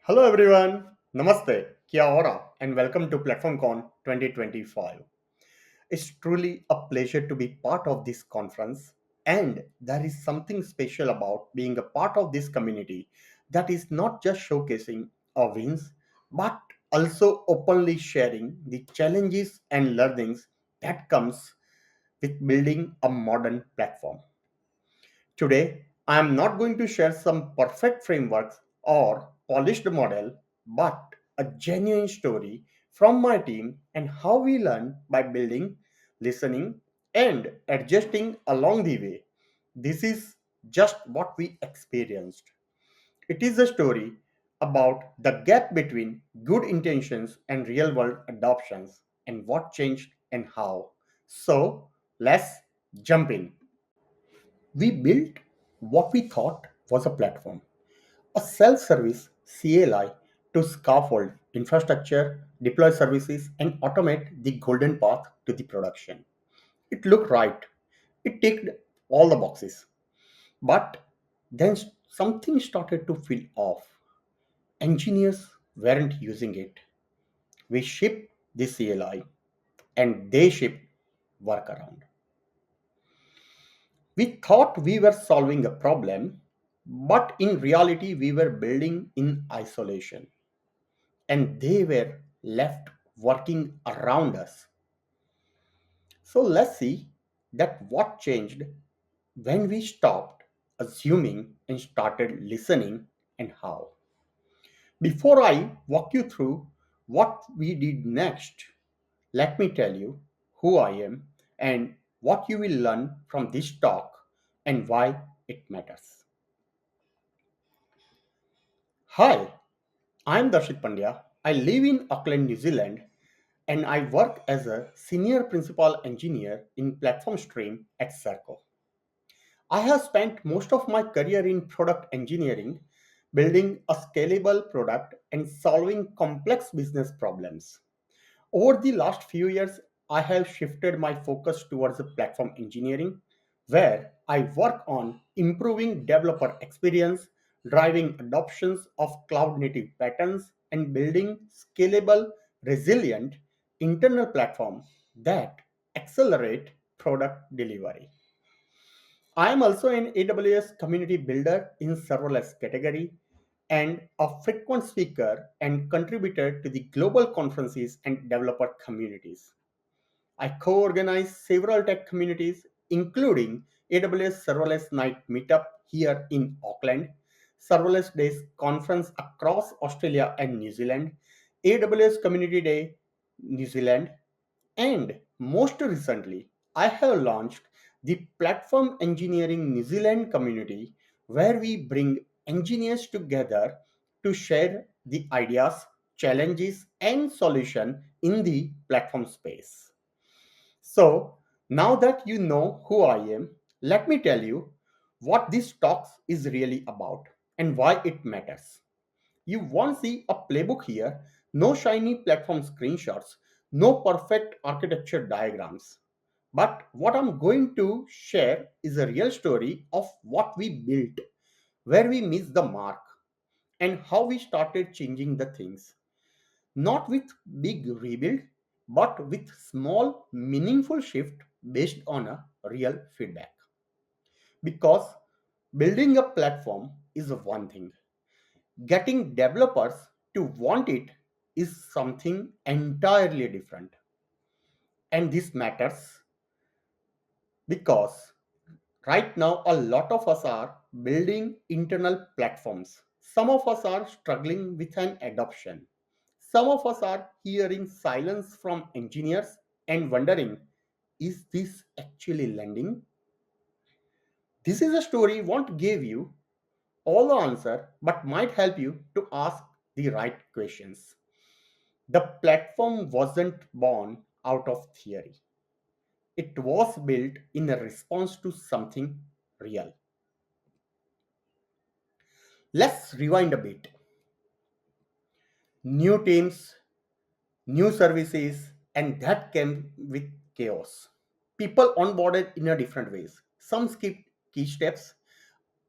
Hello everyone, Namaste, Kia ora, and welcome to PlatformCon 2025. It's truly a pleasure to be part of this conference, and there is something special about being a part of this community that is not just showcasing our wins, but also openly sharing the challenges and learnings that comes with building a modern platform. Today, I am not going to share some perfect frameworks or polished model, but a genuine story from my team and how we learn by building, listening, and adjusting along the way. This is just what we experienced. It is a story about the gap between good intentions and real world adoptions and what changed and how. So, let's jump in. We built what we thought was a platform, a self service CLI to scaffold infrastructure, deploy services, and automate the golden path to the production. It looked right, it ticked all the boxes. But then something started to feel off. Engineers weren't using it. We shipped the CLI and they shipped workaround. We thought we were solving a problem, but in reality, we were building in isolation, and they were left working around us. So let's see that what changed when we stopped assuming and started listening and how. Before I walk you through what we did next, let me tell you who I am and what you will learn from this talk and why it matters. Hi, I'm Darshit Pandya. I live in Auckland, New Zealand, and I work as a senior principal engineer in platform stream at Serko. I have spent most of my career in product engineering, building a scalable product and solving complex business problems. Over the last few years, I have shifted my focus towards the platform engineering, where I work on improving developer experience, driving adoptions of cloud native patterns, and building scalable, resilient internal platforms that accelerate product delivery. I am also an AWS community builder in serverless category and a frequent speaker and contributor to the global conferences and developer communities. I co-organize several tech communities, including AWS Serverless Night Meetup here in Auckland, Serverless Days Conference across Australia and New Zealand, AWS Community Day New Zealand, and most recently, I have launched the Platform Engineering New Zealand community, where we bring engineers together to share the ideas, challenges, and solution in the platform space. So, now that you know who I am, let me tell you what this talk is really about and why it matters. You won't see a playbook here, no shiny platform screenshots, no perfect architecture diagrams. But what I'm going to share is a real story of what we built, where we missed the mark, and how we started changing the things. Not with big rebuild, but with small, meaningful shift based on a real feedback. Because building a platform is one thing, getting developers to want it is something entirely different. And this matters because right now a lot of us are building internal platforms. Some of us are struggling with an adoption. Some of us are hearing silence from engineers and wondering, is this actually landing? This is a story won't give you all the answer but might help you to ask the right questions. The platform wasn't born out of theory. It was built in a response to something real. Let's rewind a bit. New teams, new services, and that came with chaos. People onboarded in a different ways. Some skipped key steps,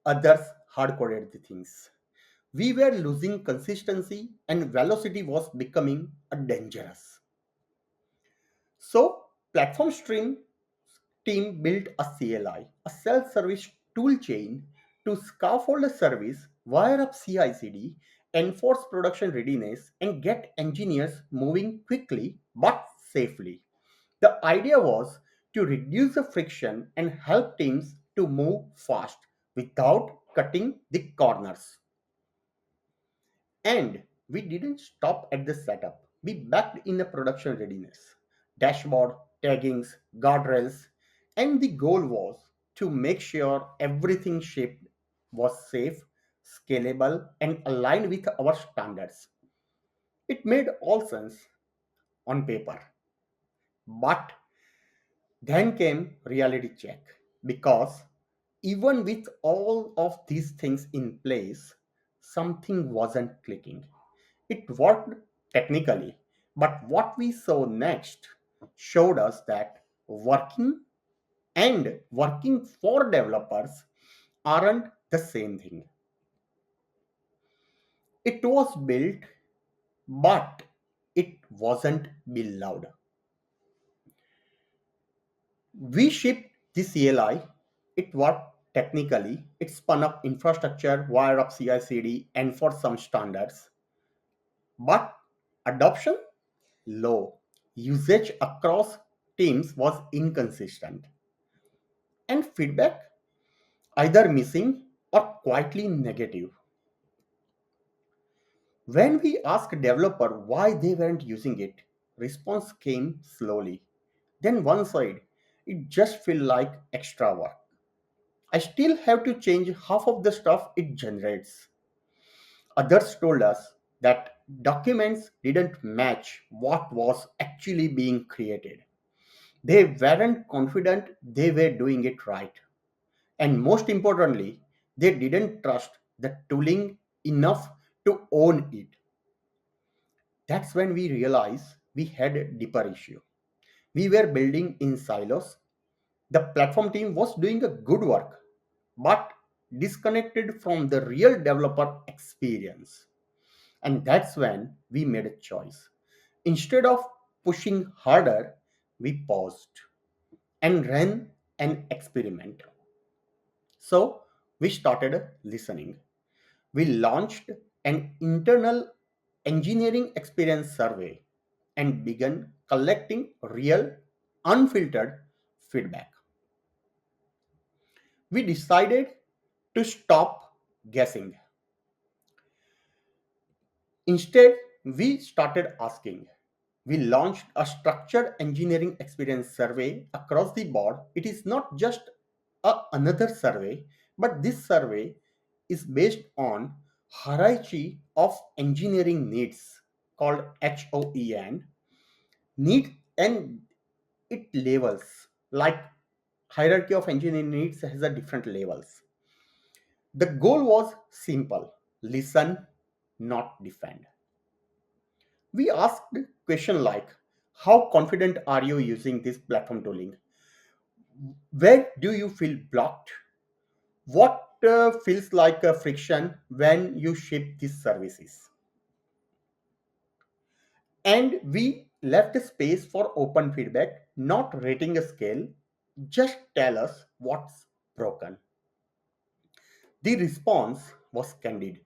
others hard coded the things. We were losing consistency and velocity was becoming a dangerous. So platform stream team built a CLI, a self-service tool chain to scaffold a service, wire up CI/CD, enforce production readiness, and get engineers moving quickly but safely. The idea was to reduce the friction and help teams to move fast without cutting the corners. And we didn't stop at the setup. We backed in the production readiness, dashboard, taggings, guardrails, and the goal was to make sure everything shipped was safe, scalable, and aligned with our standards. It made all sense on paper. But then came reality check because even with all of these things in place, something wasn't clicking. It worked technically, but what we saw next showed us that working for developers aren't the same thing. It was built, but it wasn't beloved. We shipped the CLI, it worked technically, it spun up infrastructure, wired up CI CD, and for some standards, but adoption low. Usage across teams was inconsistent, and feedback either missing or quietly negative. When we asked developer why they weren't using it, response came slowly. Then one side, it just felt like extra work. I still have to change half of the stuff it generates. Others told us that documents didn't match what was actually being created. They weren't confident they were doing it right. And most importantly, they didn't trust the tooling enough to own it. That's when we realized we had a deeper issue. We were building in silos. The platform team was doing a good work, but disconnected from the real developer experience. And that's when we made a choice. Instead of pushing harder, we paused and ran an experiment. So we started listening. We launched an internal engineering experience survey and began collecting real, unfiltered feedback. We decided to stop guessing. Instead, we started asking. We launched a structured engineering experience survey across the board. It is not just another survey, but this survey is based on hierarchy of engineering needs called HOEN need, and it levels like hierarchy of engineering needs has a different levels. The goal was simple: listen, not defend. We asked question like, how confident are you using this platform tooling? Where do you feel blocked? What feels like a friction when you ship these services? And we left a space for open feedback, not rating a scale, just tell us what's broken. The response was candid,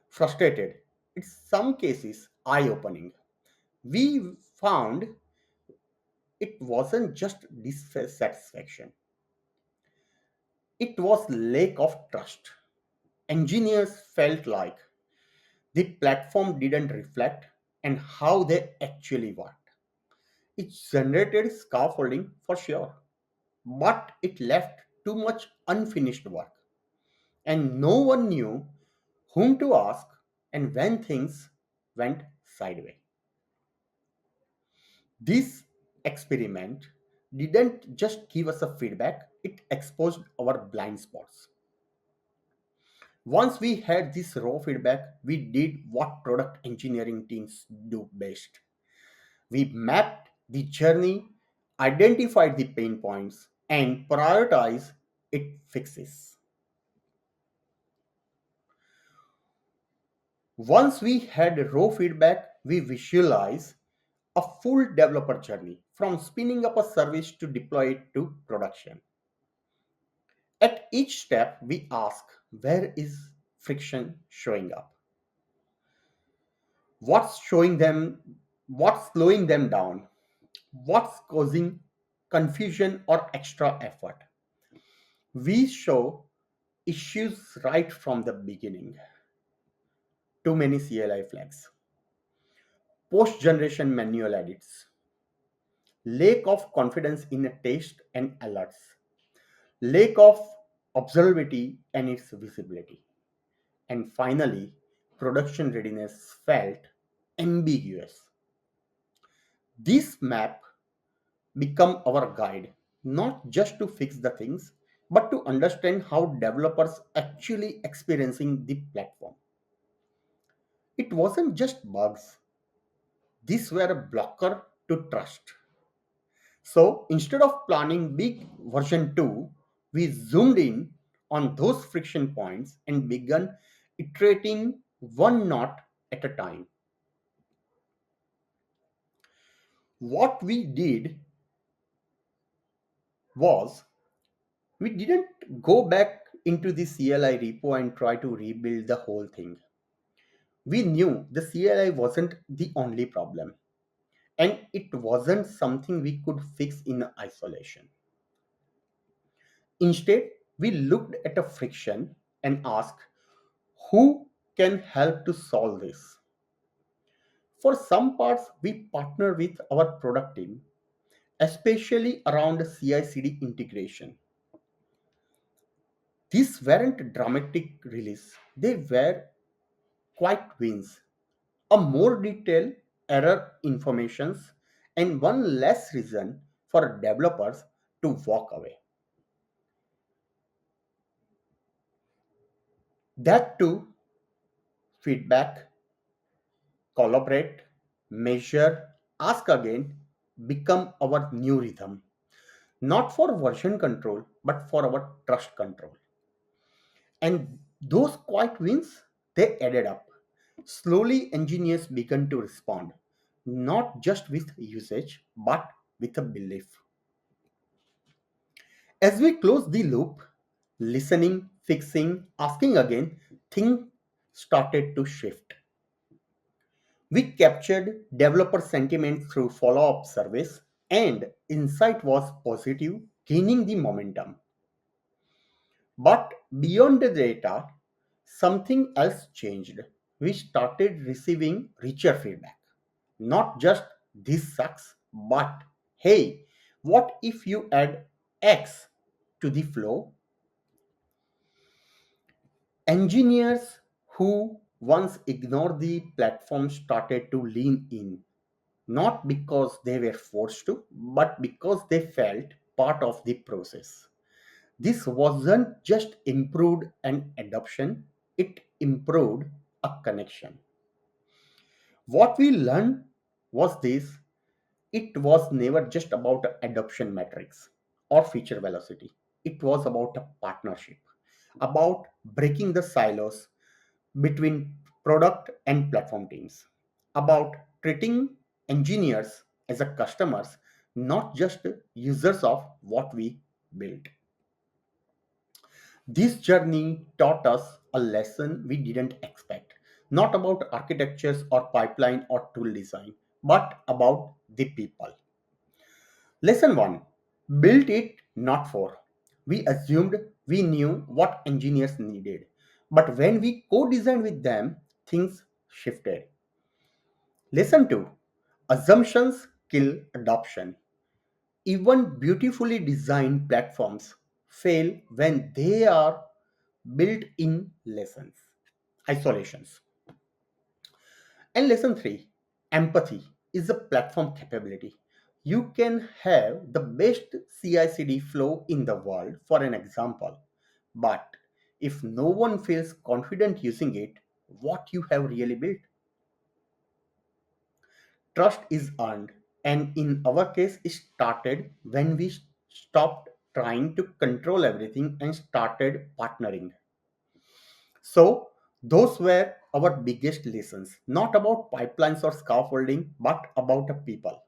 frustrated, in some cases eye opening. We found it wasn't just dissatisfaction, it was lack of trust. Engineers felt like the platform didn't reflect and how they actually worked. It generated scaffolding for sure, but it left too much unfinished work, and no one knew whom to ask and when things went sideways. This experiment didn't just give us a feedback, it exposed our blind spots. Once we had this raw feedback, we did what product engineering teams do best. We mapped the journey, identified the pain points, and prioritized its fixes. Once we had raw feedback, we visualize a full developer journey from spinning up a service to deploy it to production. At each step, we ask, where is friction showing up? What's showing them, what's slowing them down? What's causing confusion or extra effort? We show issues right from the beginning. Too many CLI flags, post generation manual edits, lack of confidence in a test and alerts, lack of observability and its visibility, and finally, production readiness felt ambiguous. This map become our guide, not just to fix the things, but to understand how developers actually experiencing the platform. It wasn't just bugs, these were a blocker to trust. So instead of planning big version 2, we zoomed in on those friction points and began iterating one knot at a time. What we did was we didn't go back into the CLI repo and try to rebuild the whole thing. We knew the CLI wasn't the only problem, and it wasn't something we could fix in isolation. Instead, we looked at a friction and asked, who can help to solve this? For some parts, we partner with our product team, especially around CI/CD integration. These weren't dramatic release; they were quiet wins, a more detailed error informations, and one less reason for developers to walk away. That too, feedback, collaborate, measure, ask again become our new rhythm. Not for version control, but for our trust control. And those quiet wins, they added up. Slowly, engineers began to respond, not just with usage, but with a belief. As we close the loop, listening, fixing, asking again, things started to shift. We captured developer sentiment through follow up surveys, and insight was positive, gaining the momentum. But beyond the data, something else changed. We started receiving richer feedback. Not just this sucks, but hey, what if you add X to the flow? Engineers who once ignored the platform started to lean in, not because they were forced to, but because they felt part of the process. This wasn't just improved an adoption, it improved a connection. What we learned was this: it was never just about adoption metrics or feature velocity. It was about a partnership, about breaking the silos between product and platform teams, about treating engineers as a customers, not just users of what we built. This journey taught us a lesson we didn't expect, not about architectures or pipeline or tool design, but about the people. Lesson 1: build it not for. We assumed we knew what engineers needed, but when we co designed with them, things shifted. Lesson 2: assumptions kill adoption. Even beautifully designed platforms fail when they are built in lessons, isolations. And lesson 3: empathy is a platform capability. You can have the best CI CD flow in the world, for an example, but if no one feels confident using it, what you have really built? Trust is earned, and in our case, it started when we stopped trying to control everything and started partnering. So Those were our biggest lessons, not about pipelines or scaffolding, but about the people.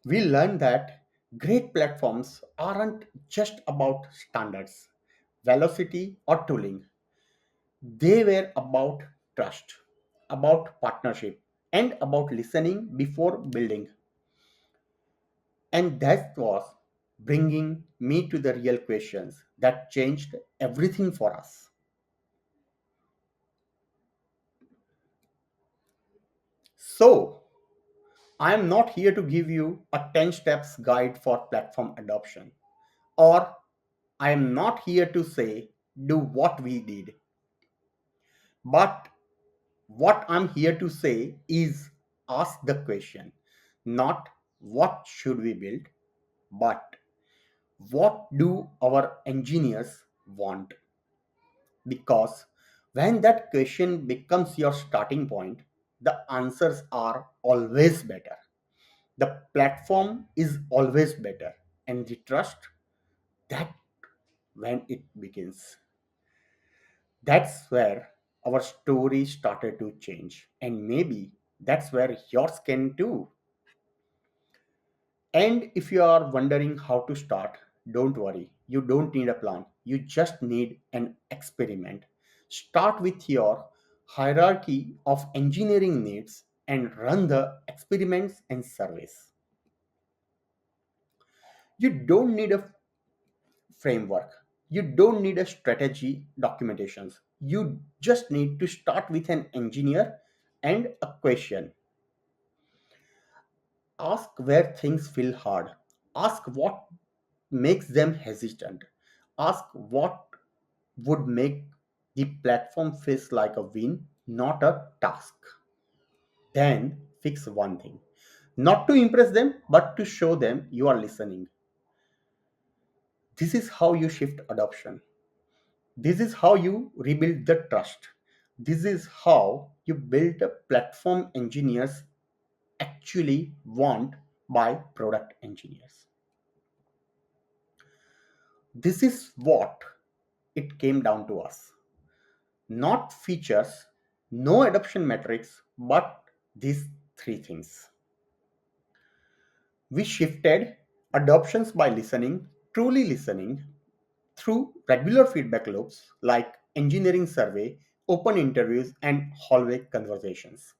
We learned that great platforms aren't just about standards, velocity, or tooling. They were about trust, about partnership, and about listening before building. And that was bringing me to the real questions that changed everything for us. So, I am not here to give you a 10 steps guide for platform adoption, or I am not here to say do what we did. But what I'm here to say is ask the question, not what should we build, but what do our engineers want? Because when that question becomes your starting point, the answers are always better. The platform is always better, and the trust, that when it begins. That's where our story started to change, and maybe that's where yours can too. And if you are wondering how to start, don't worry. You don't need a plan. You just need an experiment. Start with your hierarchy of engineering needs and run the experiments and surveys. You don't need a framework. You don't need a strategy documentations. You just need to start with an engineer and a question. Ask where things feel hard. Ask what makes them hesitant. Ask what would make the platform feels like a win, not a task. Then fix one thing. Not to impress them, but to show them you are listening. This is how you shift adoption. This is how you rebuild the trust. This is how you build a platform engineers actually want by product engineers. This is what it came down to us. Not features, no adoption metrics, but these three things. We shifted adoptions by listening, truly listening, through regular feedback loops like engineering survey, open interviews, and hallway conversations.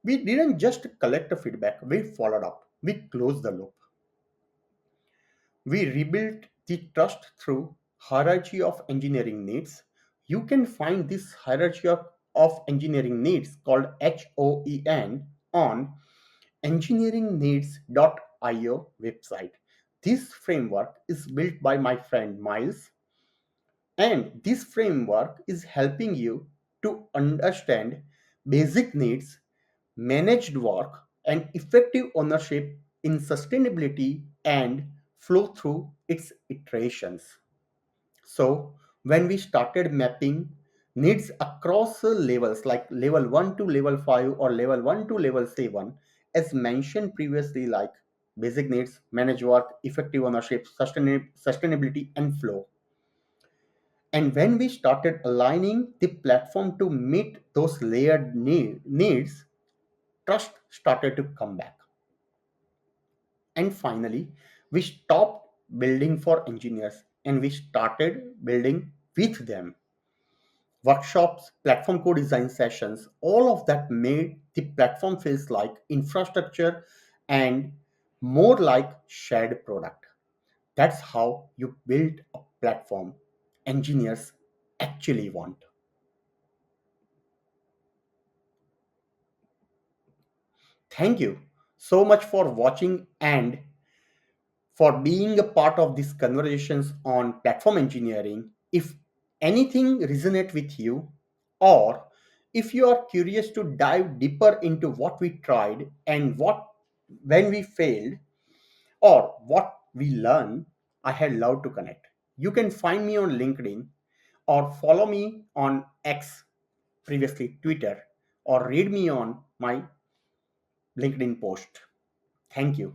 We didn't just collect the feedback, we followed up, we closed the loop. We rebuilt the trust through hierarchy of engineering needs. You can find this hierarchy of engineering needs called HOEN on engineeringneeds.io website. This framework is built by my friend Miles, and this framework is helping you to understand basic needs, managed work, and effective ownership in sustainability and flow through its iterations. So, when we started mapping needs across levels like level 1 to level 5 or level 1 to level 7, as mentioned previously, like basic needs, managed work, effective ownership, sustainability, and flow. And when we started aligning the platform to meet those layered needs, trust started to come back. And finally, we stopped building for engineers and we started building with them. Workshops, platform co-design sessions, all of that made the platform feels like infrastructure and more like shared product. That's how you build a platform engineers actually want. Thank you so much for watching and for being a part of these conversations on platform engineering. If anything resonate with you, or if you are curious to dive deeper into what we tried and what when we failed or what we learned, I had loved to connect. You can find me on LinkedIn or follow me on X, previously Twitter, or read me on my LinkedIn post. Thank you.